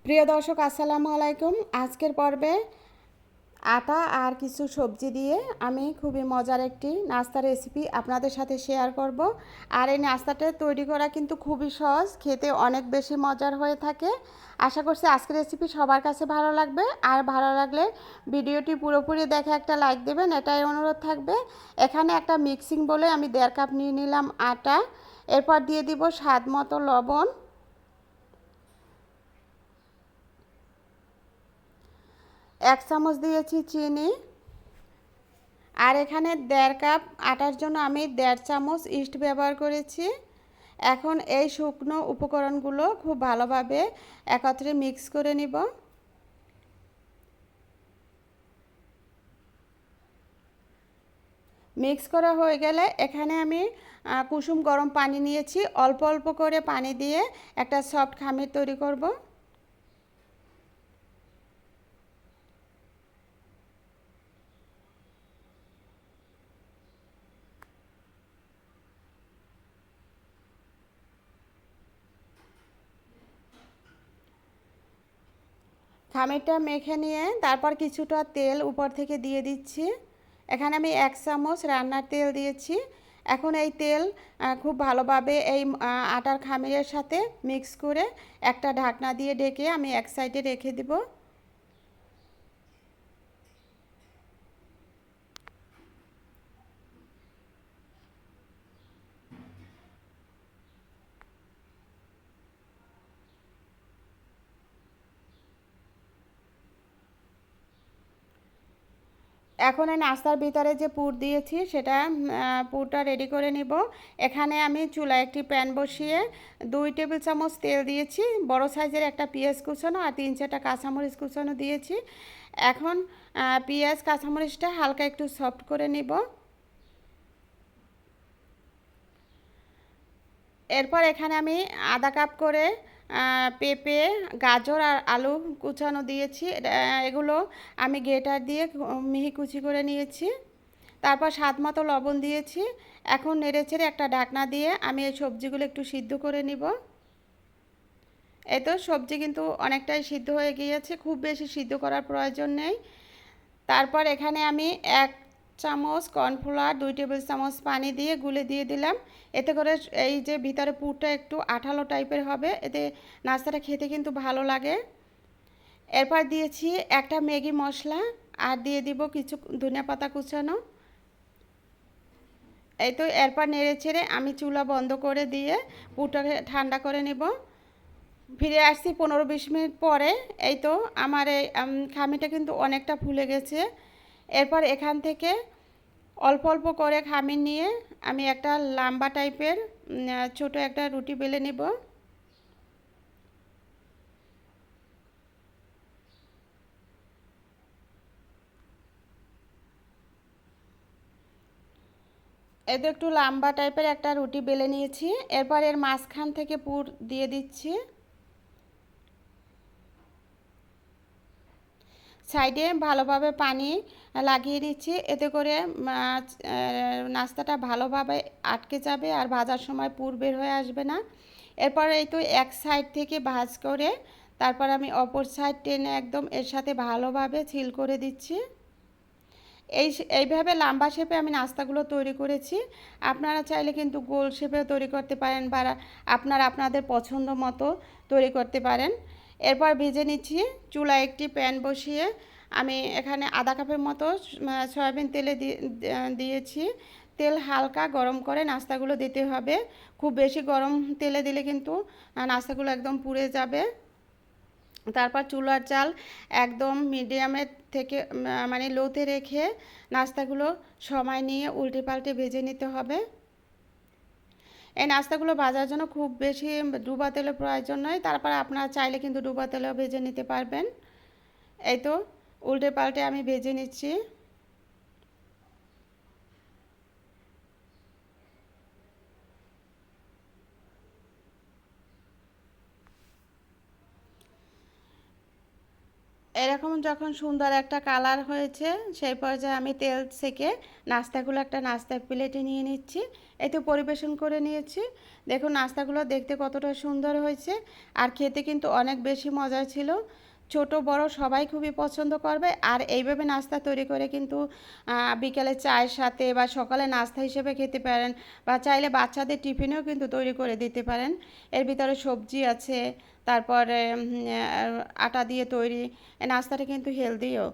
প্রিয় দর্শক আসসালামু আলাইকুম। আজকের পর্বে আটা আর কিছু সবজি দিয়ে আমি খুবই মজার একটি নাস্তা রেসিপি আপনাদের সাথে শেয়ার করব। আর এই নাস্তাটা তৈরি করা কিন্তু খুবই সহজ, খেতে অনেক বেশি মজার হয়ে থাকে। আশা করছি আজকের রেসিপি সবার কাছে ভালো লাগবে। আর ভালো লাগলে ভিডিওটি পুরোপুরি দেখে একটা লাইক দেবেন, এটাই অনুরোধ থাকবে। এখানে একটা মিক্সিং বলে আমি 1.5 কাপ নিয়ে নিলাম আটা। এরপর দিয়ে দিব স্বাদ মতো লবণ, 1 চামচ দিয়েছি চিনি, আর এখানে 1.5 কাপ আটার জন্য আমি 1.5 চামচ ইস্ট ব্যবহার করেছি। এখন এই শুকনো উপকরণগুলো খুব ভালোভাবে একত্রে মিক্স করে নিব। মিক্স করা হয়ে গেলে এখানে আমি কুসুম গরম পানি নিয়েছি, অল্প অল্প করে পানি দিয়ে একটা সফট খামির তৈরি করব। খামিরটা মেখে নিয়ে তারপর কিছুটা তেল উপর থেকে দিয়ে দিচ্ছি। এখানে আমি 1 চামচ রান্নার তেল দিয়েছি। এখন এই তেল খুব ভালোভাবে এই আটার খামিরের সাথে মিক্স করে একটা ঢাকনা দিয়ে ঢেকে আমি এক সাইডে রেখে দেব। এখন এই নাস্তার ভিতরে যে পুর দিয়েছি সেটা পুরটা রেডি করে নিব। এখানে আমি চুলায় একটি প্যান বসিয়ে 2 টেবিল চামচ তেল দিয়েছি, বড় সাইজের একটা পেঁয়াজ কুচানো আর 3-4টা কাঁচামরিচ কুচানো দিয়েছি। এখন পেঁয়াজ কাঁচামরিচটা হালকা একটু সফট করে নিব। এরপর এখানে আমি আধা কাপ করে পেঁপে, গাজর আর আলু কুচানো দিয়েছি। এগুলো আমি গ্রেটার দিয়ে মিহি কুচি করে নিয়েছি। তারপর স্বাদ মতো লবণ দিয়েছি। এখন নেড়েচেড়ে একটা ঢাকনা দিয়ে আমি এই সবজিগুলো একটু সিদ্ধ করে নিব। এই তো সবজি কিন্তু অনেকটাই সিদ্ধ হয়ে গিয়েছে, খুব বেশি সিদ্ধ করার প্রয়োজন নেই। তারপর এখানে আমি 1 চামচ কর্নফ্লাওয়ার 2 টেবিল চামচ পানি দিয়ে গুলে দিয়ে দিলাম। এতে করে এই যে ভিতরে পুরটা একটু আঠালো টাইপের হবে, এতে নাস্তাটা খেতে কিন্তু ভালো লাগে। এরপর দিয়েছি একটা ম্যাগি মশলা আর দিয়ে দিব কিছু ধনিয়া পাতা কুচানো। এই তো এরপর নেড়ে ছেড়ে আমি চুলা বন্ধ করে দিয়ে পুরটাকে ঠান্ডা করে নেব। ফিরে আসছি 15-20 মিনিট পরে। এই তো আমার এই খামিটা কিন্তু অনেকটা ফুলে গেছে। এরপর এখান থেকে অল্প অল্প করে খামির নিয়ে আমি একটা লম্বা টাইপের ছোট একটা রুটি বেলে নেব। এই তো একটু লম্বা টাইপের একটা রুটি বেলে নিয়েছি। এরপর এর মাঝখান থেকে পুর দিয়ে দিচ্ছি। সাইডে ভালোভাবে পানি লাগিয়ে দিচ্ছি, এতে করে নাস্তাটা ভালোভাবে আটকে যাবে আর ভাজার সময় পুর বের হয়ে আসবে না। এরপর এই তো এক সাইড থেকে ভাজ করে তারপর আমি অপর সাইড টেনে একদম এর সাথে ভালোভাবে ছিল করে দিচ্ছি। এইভাবে লম্বা শেপে আমি নাস্তাগুলো তৈরি করেছি। আপনারা চাইলে কিন্তু গোল শেপেও তৈরি করতে পারেন বা আপনাদের পছন্দ মতো তৈরি করতে পারেন। এরপর ভেজে নিচ্ছি। চুলায় একটি প্যান বসিয়ে আমি এখানে আধা কাপের মতো সয়াবিন তেলে দিয়েছি। তেল হালকা গরম করে নাস্তাগুলো দিতে হবে। খুব বেশি গরম তেলে দিলে কিন্তু নাস্তাগুলো একদম পুড়ে যাবে। তারপর চুলার জাল একদম মিডিয়ামের থেকে মানে লোতে রেখে নাস্তাগুলো সময় নিয়ে উল্টে পাল্টে ভেজে নিতে হবে। এই নাস্তাগুলো ভাজার জন্য খুব বেশি ডুবা তেলের প্রয়োজন নয়। তারপর আপনারা চাইলে কিন্তু ডুবা তেলেও ভেজে নিতে পারবেন। এই তো উল্টে পাল্টে আমি ভেজে নিচ্ছি। এরকম যখন সুন্দর একটা কালার হয়েছে সেই পর্যায়ে আমি তেল সেকে নাস্তাগুলো একটা নাস্তার প্লেটে নিয়ে নিচ্ছি। এই তো পরিবেশন করে নিয়েছি। দেখুন নাস্তাগুলো দেখতে কতটা সুন্দর হয়েছে আর খেতে কিন্তু অনেক বেশি মজা ছিল। ছোট বড় সবাই খুবই পছন্দ করবে। আর এইভাবে নাস্তা তৈরি করে কিন্তু বিকেলে চায়ের সাথে বা সকালে নাস্তা হিসেবে খেতে পারেন, বা চাইলে বাচ্চাদের টিফিনেও কিন্তু তৈরি করে দিতে পারেন। এর ভিতরে সবজি আছে, তারপরে আটা দিয়ে তৈরি। এই নাস্তাটা কিন্তু হেলদিও।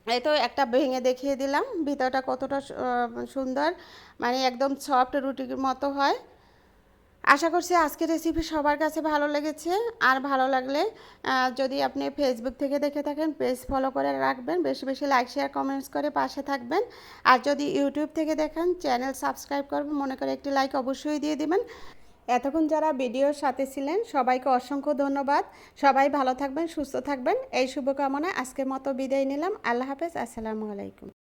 এই তো একটা ভেঙে দেখিয়ে দিলাম ভিতরটা কতটা সুন্দর, মানে একদম সফট রুটির মতো হয়। আশা করছি আজকের রেসিপি সবার কাছে ভালো লেগেছে। আর ভালো লাগলে যদি আপনি ফেসবুক থেকে দেখে থাকেন পেজ ফলো করে রাখবেন, বেশি বেশি লাইক শেয়ার কমেন্টস করে পাশে থাকবেন। আর যদি ইউটিউব থেকে দেখেন চ্যানেল সাবস্ক্রাইব করবেন, মনে করে একটি লাইক অবশ্যই দিয়ে দিবেন। এতক্ষণ যারা ভিডিওর সাথে ছিলেন সবাইকে অসংখ্য ধন্যবাদ। সবাই ভালো থাকবেন, সুস্থ থাকবেন, এই শুভকামনায় আজকের মতো বিদায় নিলাম। আল্লাহ হাফেজ, আসসালামু আলাইকুম।